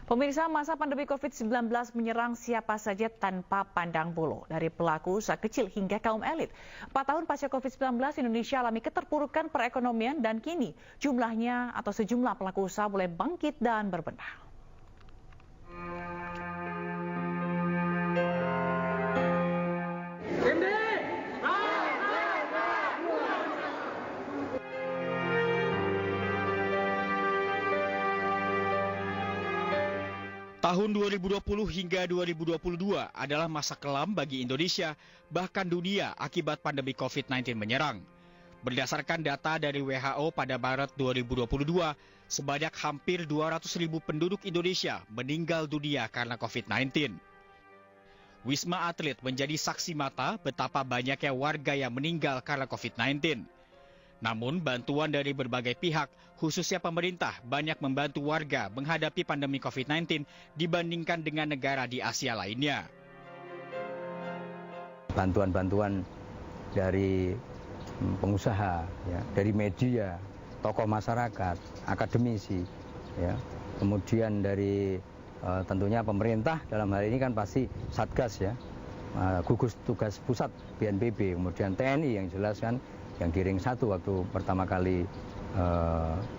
Pemirsa, masa pandemi COVID-19 menyerang siapa saja tanpa pandang bulu, dari pelaku usaha kecil hingga kaum elit. 4 tahun pasca COVID-19, Indonesia alami keterpurukan perekonomian dan kini jumlahnya atau sejumlah pelaku usaha mulai bangkit dan berbenah. Tahun 2020 hingga 2022 adalah masa kelam bagi Indonesia, bahkan dunia akibat pandemi COVID-19 menyerang. Berdasarkan data dari WHO pada Maret 2022, sebanyak hampir 200.000 penduduk Indonesia meninggal dunia karena COVID-19. Wisma Atlet menjadi saksi mata betapa banyaknya warga yang meninggal karena COVID-19. Namun, bantuan dari berbagai pihak, khususnya pemerintah, banyak membantu warga menghadapi pandemi COVID-19 dibandingkan dengan negara di Asia lainnya. Bantuan-bantuan dari pengusaha, ya, dari media, tokoh masyarakat, akademisi, ya, kemudian dari tentunya pemerintah, dalam hal ini kan pasti Satgas, ya, gugus tugas pusat BNPB, kemudian TNI yang jelas kan, yang di ring 1 waktu pertama kali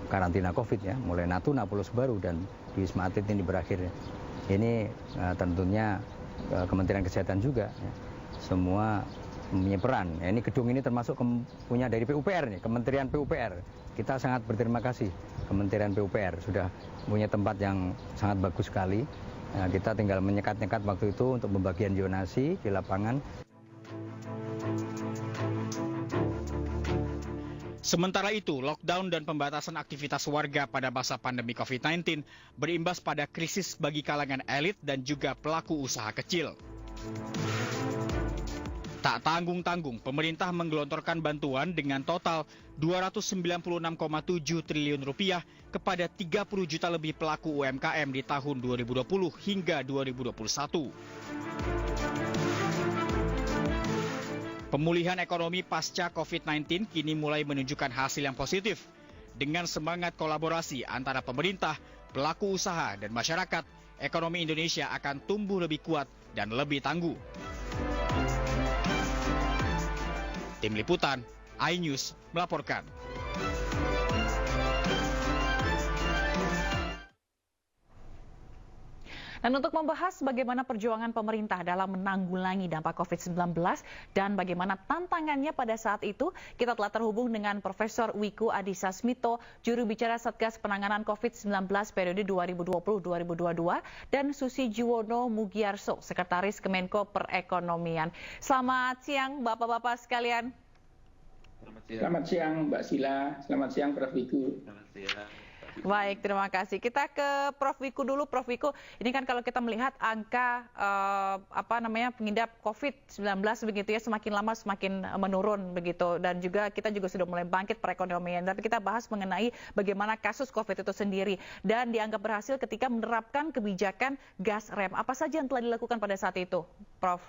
karantina COVID, ya, mulai Natuna, Pulau Sebaru, dan di Wisma Atlet ini berakhir. Ini tentunya Kementerian Kesehatan juga, ya, semua punya peran. Ya, ini gedung ini termasuk punya dari PUPR, nih, Kementerian PUPR. Kita sangat berterima kasih Kementerian PUPR sudah punya tempat yang sangat bagus sekali. Nah, kita tinggal menyekat-nyekat waktu itu untuk pembagian zonasi di lapangan. Sementara itu, lockdown dan pembatasan aktivitas warga pada masa pandemi COVID-19 berimbas pada krisis bagi kalangan elit dan juga pelaku usaha kecil. Tak tanggung-tanggung, pemerintah menggelontorkan bantuan dengan total Rp296,7 triliun kepada 30 juta lebih pelaku UMKM di tahun 2020 hingga 2021. Pemulihan ekonomi pasca COVID-19 kini mulai menunjukkan hasil yang positif. Dengan semangat kolaborasi antara pemerintah, pelaku usaha, dan masyarakat, ekonomi Indonesia akan tumbuh lebih kuat dan lebih tangguh. Tim Liputan, iNews melaporkan. Dan untuk membahas bagaimana perjuangan pemerintah dalam menanggulangi dampak COVID-19 dan bagaimana tantangannya pada saat itu, kita telah terhubung dengan Profesor Wiku Adhisa Smito, juru bicara Satgas Penanganan COVID-19 periode 2020-2022, dan Susi Juwono Mugiarso, Sekretaris Kemenko Perekonomian. Selamat siang Bapak-Bapak sekalian. Selamat siang Mbak Sila, selamat siang Prof. Wiku. Selamat siang. Baik, terima kasih. Kita ke Prof. Wiku dulu. Prof. Wiku, ini kan kalau kita melihat angka pengidap COVID-19 begitu ya, semakin lama semakin menurun begitu, dan juga kita juga sudah mulai bangkit perekonomian. Tapi kita bahas mengenai bagaimana kasus COVID itu sendiri dan dianggap berhasil ketika menerapkan kebijakan gas rem. Apa saja yang telah dilakukan pada saat itu, Prof?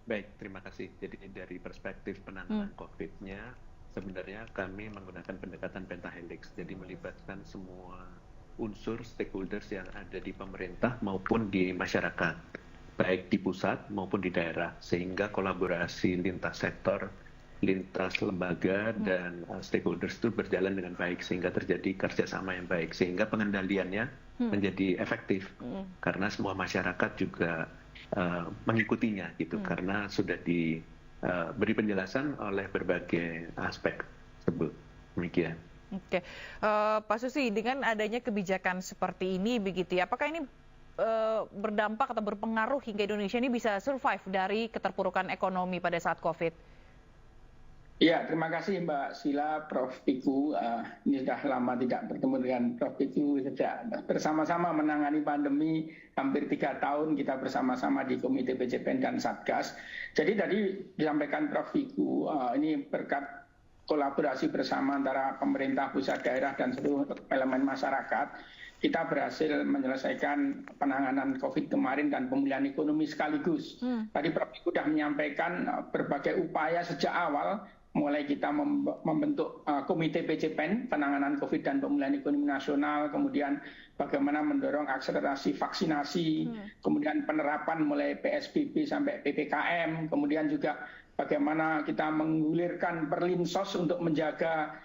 Baik, terima kasih. Jadi dari perspektif penanganan COVID-nya, sebenarnya kami menggunakan pendekatan pentahelix, jadi melibatkan semua unsur stakeholders yang ada di pemerintah maupun di masyarakat, baik di pusat maupun di daerah, sehingga kolaborasi lintas sektor, lintas lembaga dan stakeholders itu berjalan dengan baik, sehingga terjadi kerjasama yang baik, sehingga pengendaliannya menjadi efektif, karena semua masyarakat juga mengikutinya gitu, karena sudah beri penjelasan oleh berbagai aspek tersebut. Demikian. Oke, Pak Susi, dengan adanya kebijakan seperti ini begitu ya, apakah ini berdampak atau berpengaruh hingga Indonesia ini bisa survive dari keterpurukan ekonomi pada saat COVID? Ya, terima kasih Mbak Sila, Prof. Wiku. Ini sudah lama tidak bertemu dengan Prof. Wiku, sejak bersama-sama menangani pandemi hampir 3 tahun kita bersama-sama di Komite PCPN dan Satgas. Jadi tadi disampaikan Prof. Wiku, ini berkat kolaborasi bersama antara pemerintah, pusat, daerah, dan seluruh elemen masyarakat, kita berhasil menyelesaikan penanganan COVID kemarin dan pemulihan ekonomi sekaligus. Tadi Prof. Wiku sudah menyampaikan berbagai upaya sejak awal mulai kita membentuk Komite PCPEN, penanganan COVID dan pemulihan ekonomi nasional, kemudian bagaimana mendorong akselerasi vaksinasi, kemudian penerapan mulai PSBB sampai PPKM, kemudian juga bagaimana kita menggulirkan Perlinsos untuk menjaga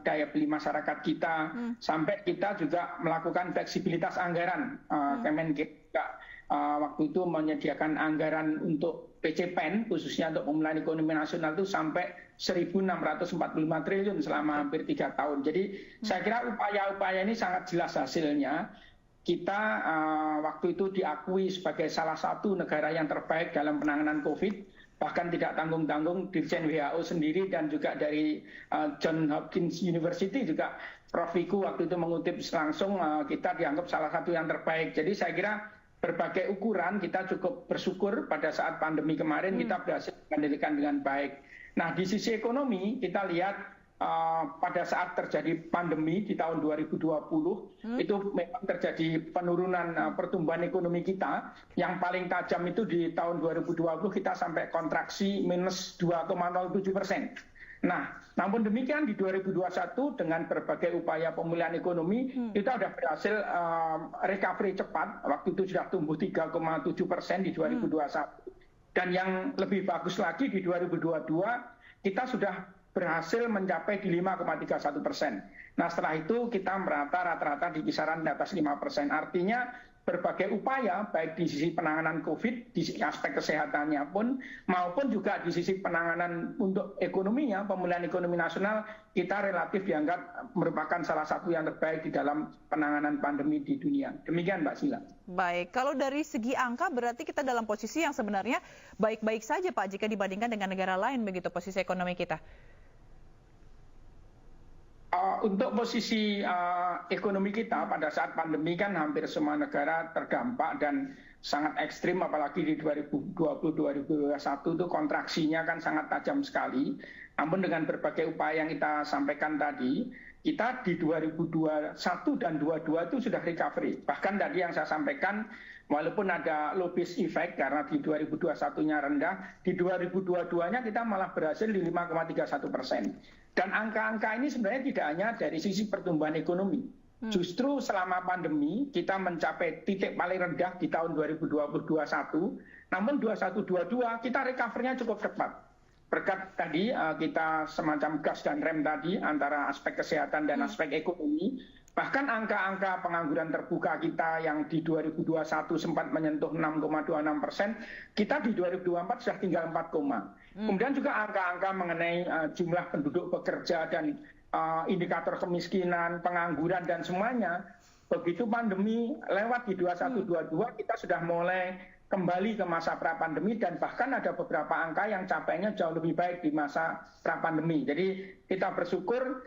daya beli masyarakat kita, sampai kita juga melakukan fleksibilitas anggaran. Kemenkes juga waktu itu menyediakan anggaran untuk PCPEN, khususnya untuk pemulihan ekonomi nasional itu sampai 1.645 triliun selama hampir 3 tahun. Jadi saya kira upaya-upaya ini sangat jelas hasilnya. Kita waktu itu diakui sebagai salah satu negara yang terbaik dalam penanganan COVID, bahkan tidak tanggung-tanggung Dirjen WHO sendiri dan juga dari Johns Hopkins University juga Prof. Wiku waktu itu mengutip langsung kita dianggap salah satu yang terbaik. Jadi saya kira berbagai ukuran kita cukup bersyukur pada saat pandemi kemarin kita berhasil mengendalikan dengan baik. Nah, di sisi ekonomi kita lihat pada saat terjadi pandemi di tahun 2020 itu memang terjadi penurunan pertumbuhan ekonomi kita. Yang paling tajam itu di tahun 2020 kita sampai kontraksi minus 2,07%. Nah, namun demikian di 2021 dengan berbagai upaya pemulihan ekonomi kita sudah berhasil recovery cepat. Waktu itu sudah tumbuh 3,7% di 2021. Dan yang lebih bagus lagi di 2022 kita sudah berhasil mencapai di 5,31%. Nah, setelah itu kita merata rata-rata di kisaran di atas 5%. Artinya berbagai upaya baik di sisi penanganan COVID, di sisi aspek kesehatannya pun, maupun juga di sisi penanganan untuk ekonominya, pemulihan ekonomi nasional, kita relatif dianggap merupakan salah satu yang terbaik di dalam penanganan pandemi di dunia. Demikian Mbak Sila. Baik, kalau dari segi angka berarti kita dalam posisi yang sebenarnya baik-baik saja Pak jika dibandingkan dengan negara lain begitu posisi ekonomi kita. Untuk posisi ekonomi kita pada saat pandemi kan hampir semua negara terdampak dan sangat ekstrim, apalagi di 2020-2021 itu kontraksinya kan sangat tajam sekali. Namun dengan berbagai upaya yang kita sampaikan tadi, kita di 2021 dan 2022 itu sudah recovery. Bahkan tadi yang saya sampaikan, walaupun ada low base effect karena di 2021-nya rendah, di 2022-nya kita malah berhasil di 5,31%. Dan angka-angka ini sebenarnya tidak hanya dari sisi pertumbuhan ekonomi. Justru selama pandemi kita mencapai titik paling rendah di tahun 2021, namun 2021-2022 kita recovery-nya cukup cepat. Berkat tadi kita semacam gas dan rem tadi antara aspek kesehatan dan aspek ekonomi. Bahkan angka-angka pengangguran terbuka kita yang di 2021 sempat menyentuh 6,26%, kita di 2024 sudah tinggal 4, Kemudian juga angka-angka mengenai jumlah penduduk bekerja dan indikator kemiskinan, pengangguran dan semuanya, begitu pandemi lewat di 21-22 kita sudah mulai kembali ke masa pra-pandemi dan bahkan ada beberapa angka yang capainya jauh lebih baik di masa pra-pandemi. Jadi kita bersyukur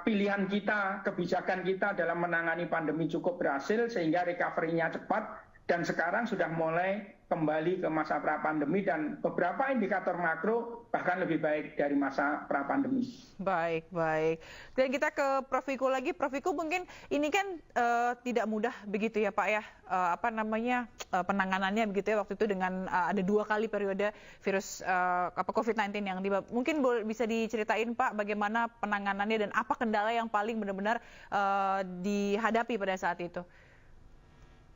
pilihan kita, kebijakan kita dalam menangani pandemi cukup berhasil sehingga recovery-nya cepat dan sekarang sudah mulai kembali ke masa pra-pandemi dan beberapa indikator makro bahkan lebih baik dari masa pra-pandemi. Baik. Dan kita ke Prof. Wiku lagi. Prof. Wiku mungkin ini kan tidak mudah begitu ya Pak ya, penanganannya begitu ya waktu itu dengan ada 2 kali periode virus COVID-19 yang mungkin bisa diceritain Pak bagaimana penanganannya dan apa kendala yang paling benar-benar dihadapi pada saat itu?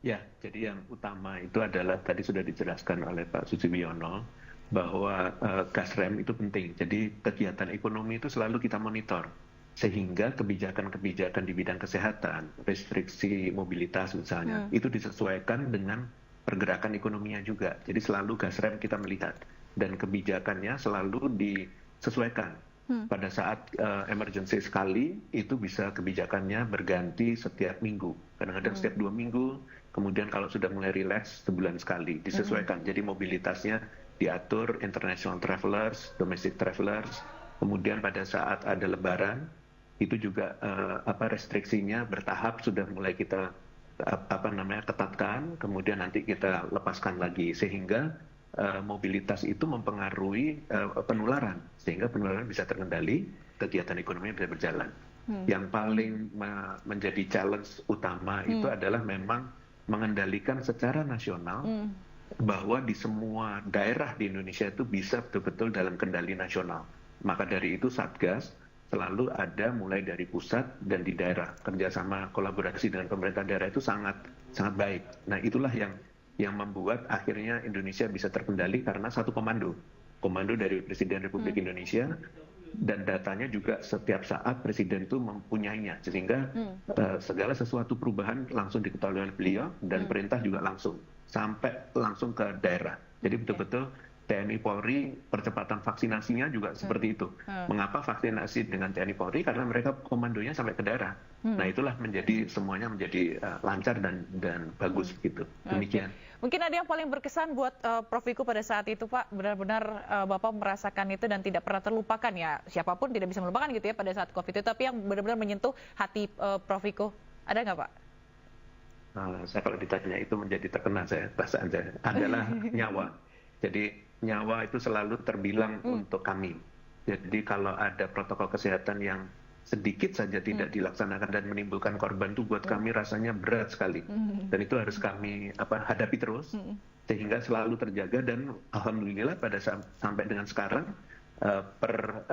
Ya, jadi yang utama itu adalah tadi sudah dijelaskan oleh Pak Susimiyono bahwa gas rem itu penting. Jadi kegiatan ekonomi itu selalu kita monitor sehingga kebijakan-kebijakan di bidang kesehatan, restriksi mobilitas misalnya, itu disesuaikan dengan pergerakan ekonominya juga. Jadi selalu gas rem kita melihat dan kebijakannya selalu disesuaikan. Pada saat emergency sekali itu bisa kebijakannya berganti setiap minggu, kadang-kadang setiap 2 minggu. Kemudian kalau sudah mulai relax sebulan sekali disesuaikan. Jadi mobilitasnya diatur, international travelers, domestic travelers. Kemudian pada saat ada lebaran itu juga restriksinya bertahap sudah mulai kita ketatkan. Kemudian nanti kita lepaskan lagi sehingga mobilitas itu mempengaruhi penularan sehingga penularan bisa terkendali, kegiatan ekonomi bisa berjalan. Yang paling menjadi challenge utama itu adalah memang mengendalikan secara nasional bahwa di semua daerah di Indonesia itu bisa betul-betul dalam kendali nasional. Maka dari itu Satgas selalu ada mulai dari pusat dan di daerah. Kerjasama kolaborasi dengan pemerintah daerah itu sangat baik. Nah itulah yang membuat akhirnya Indonesia bisa terkendali karena satu komando dari Presiden Republik Indonesia, dan datanya juga setiap saat Presiden itu mempunyainya, sehingga segala sesuatu perubahan langsung diketahui oleh beliau, dan perintah juga langsung sampai langsung ke daerah. Jadi betul-betul TNI Polri percepatan vaksinasinya juga seperti itu. Mengapa vaksinasi dengan TNI Polri? Karena mereka komandonya sampai ke daerah. Nah itulah semuanya menjadi lancar dan bagus gitu. Demikian. Mungkin ada yang paling berkesan buat Prof. Wiku pada saat itu, Pak. Benar-benar Bapak merasakan itu dan tidak pernah terlupakan ya. Siapapun tidak bisa melupakan gitu ya pada saat COVID itu. Tapi yang benar-benar menyentuh hati Prof. Wiku. Ada nggak, Pak? Saya kalau ditanya itu menjadi terkena perasaan saya adalah nyawa. Jadi nyawa itu selalu terbilang untuk kami. Jadi kalau ada protokol kesehatan yang sedikit saja tidak dilaksanakan dan menimbulkan korban, itu buat kami rasanya berat sekali. Dan itu harus kami hadapi terus, sehingga selalu terjaga. Dan alhamdulillah sampai dengan sekarang per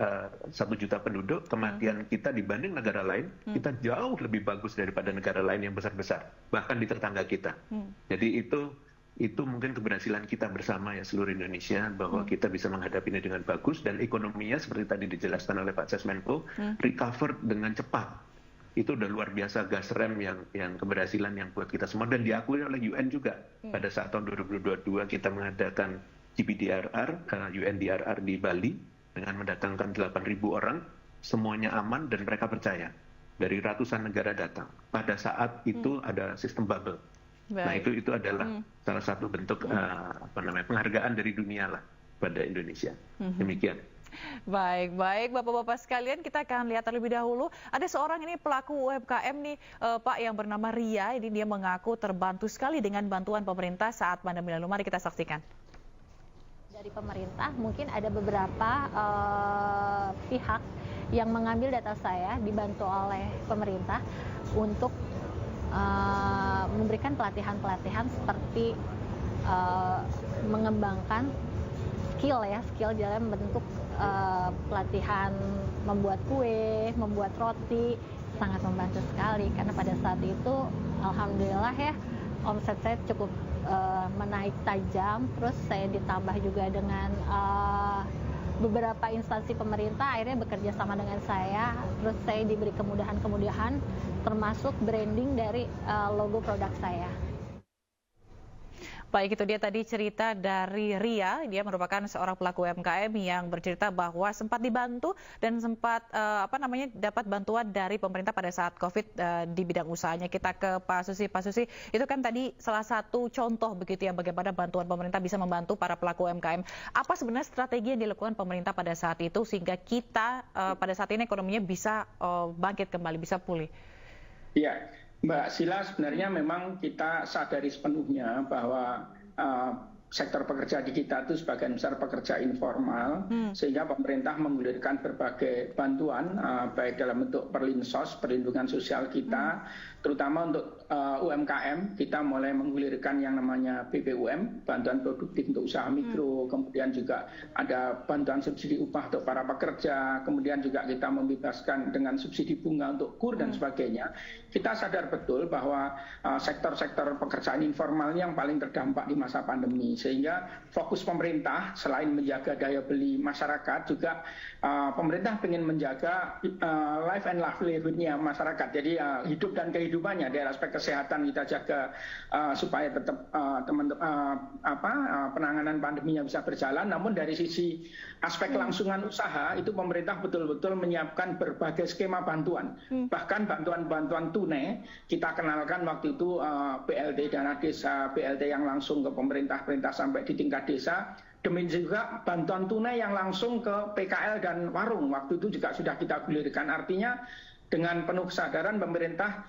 1 juta penduduk, kematian kita dibanding negara lain, kita jauh lebih bagus daripada negara lain yang besar-besar, bahkan di tetangga kita. Jadi itu mungkin keberhasilan kita bersama ya seluruh Indonesia, bahwa kita bisa menghadapi ini dengan bagus, dan ekonominya seperti tadi dijelaskan oleh Pak Sesmenko, recover dengan cepat. Itu udah luar biasa gas rem yang keberhasilan yang buat kita semua, dan diakui oleh UN juga. Pada saat tahun 2022 kita mengadakan GPDRR, UNDRR di Bali, dengan mendatangkan 8.000 orang, semuanya aman dan mereka percaya. Dari ratusan negara datang. Pada saat itu ada sistem bubble. Baik. Nah itu adalah salah satu bentuk penghargaan dari dunia lah pada Indonesia. Demikian. Baik Bapak-Bapak sekalian, kita akan lihat terlebih dahulu. Ada seorang ini pelaku UMKM nih Pak, yang bernama Ria. Ini dia mengaku terbantu sekali dengan bantuan pemerintah saat pandemi lalu. Mari kita saksikan. Dari pemerintah mungkin ada beberapa pihak yang mengambil data saya, dibantu oleh pemerintah untuk memberikan pelatihan-pelatihan seperti mengembangkan skill dalam bentuk pelatihan membuat kue, membuat roti, sangat membantu sekali. Karena pada saat itu alhamdulillah ya, omset saya cukup menaik tajam. Terus saya ditambah juga dengan beberapa instansi pemerintah akhirnya bekerja sama dengan saya. Terus saya diberi kemudahan-kemudahan, termasuk branding dari logo produk saya. Baik, itu dia tadi cerita dari Ria. Dia merupakan seorang pelaku UMKM yang bercerita bahwa sempat dibantu dan sempat dapat bantuan dari pemerintah pada saat COVID di bidang usahanya. Kita ke Pak Susi. Pak Susi, itu kan tadi salah satu contoh begitu ya, bagaimana bantuan pemerintah bisa membantu para pelaku UMKM. Apa sebenarnya strategi yang dilakukan pemerintah pada saat itu sehingga kita pada saat ini ekonominya bisa bangkit kembali, bisa pulih? Iya, Mbak Sila, sebenarnya memang kita sadari sepenuhnya bahwa sektor pekerja di kita itu sebagian besar pekerja informal, sehingga pemerintah menggulirkan berbagai bantuan, baik dalam bentuk perlinsos, perlindungan sosial kita, terutama untuk UMKM. Kita mulai menggulirkan yang namanya BPUM, bantuan produktif untuk usaha mikro, kemudian juga ada bantuan subsidi upah untuk para pekerja, kemudian juga kita membebaskan dengan subsidi bunga untuk KUR dan sebagainya. Kita sadar betul bahwa sektor-sektor pekerjaan informal yang paling terdampak di masa pandemi, sehingga fokus pemerintah selain menjaga daya beli masyarakat, juga pemerintah ingin menjaga life and livelihood-nya masyarakat. Jadi hidup dan kehidupannya dari aspek kesehatan kita jaga supaya tetap penanganan pandeminya bisa berjalan. Namun dari sisi aspek kelangsungan usaha itu pemerintah betul-betul menyiapkan berbagai skema bantuan. Bahkan bantuan-bantuan tunai kita kenalkan waktu itu BLT dana desa, BLT yang langsung ke pemerintah sampai di tingkat desa. Demikian juga bantuan tunai yang langsung ke PKL dan warung. Waktu itu juga sudah kita gulirkan. Artinya dengan penuh kesadaran pemerintah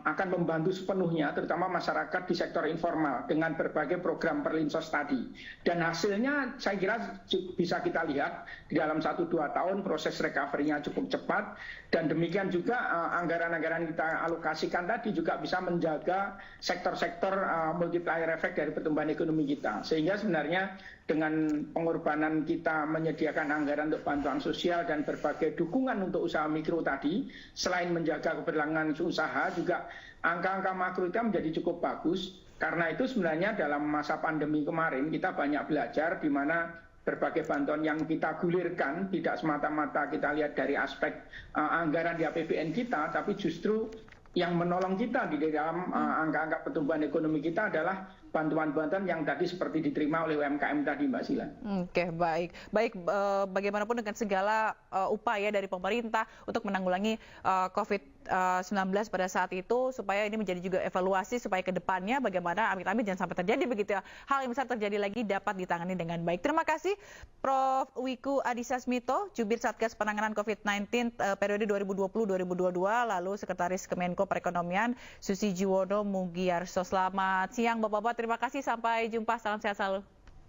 akan membantu sepenuhnya terutama masyarakat di sektor informal dengan berbagai program perlinsos tadi. Dan hasilnya saya kira bisa kita lihat di dalam 1-2 tahun proses recovery-nya cukup cepat, dan demikian juga anggaran-anggaran kita alokasikan tadi juga bisa menjaga sektor-sektor multiplier effect dari pertumbuhan ekonomi kita. Sehingga sebenarnya dengan pengorbanan kita menyediakan anggaran untuk bantuan sosial dan berbagai dukungan untuk usaha mikro tadi, selain menjaga keberlangsungan usaha, juga angka-angka makro itu menjadi cukup bagus. Karena itu sebenarnya dalam masa pandemi kemarin kita banyak belajar di mana berbagai bantuan yang kita gulirkan tidak semata-mata kita lihat dari aspek anggaran di APBN kita, tapi justru yang menolong kita di dalam angka-angka pertumbuhan ekonomi kita adalah bantuan-bantuan yang tadi seperti diterima oleh UMKM tadi, Mbak Sila. Oke, baik. Bagaimanapun dengan segala upaya dari pemerintah untuk menanggulangi COVID-19 pada saat itu, supaya ini menjadi juga evaluasi supaya ke depannya bagaimana amit-amit jangan sampai terjadi begitu ya. Hal yang besar terjadi lagi dapat ditangani dengan baik. Terima kasih Prof. Wiku Adhisa Smito, Jubir Satgas Penanganan COVID-19 periode 2020-2022, lalu Sekretaris Kemenko Perekonomian Susi Jiwono Mugiarso. Selamat siang Bapak-Bapak. Terima kasih, sampai jumpa, salam sehat selalu.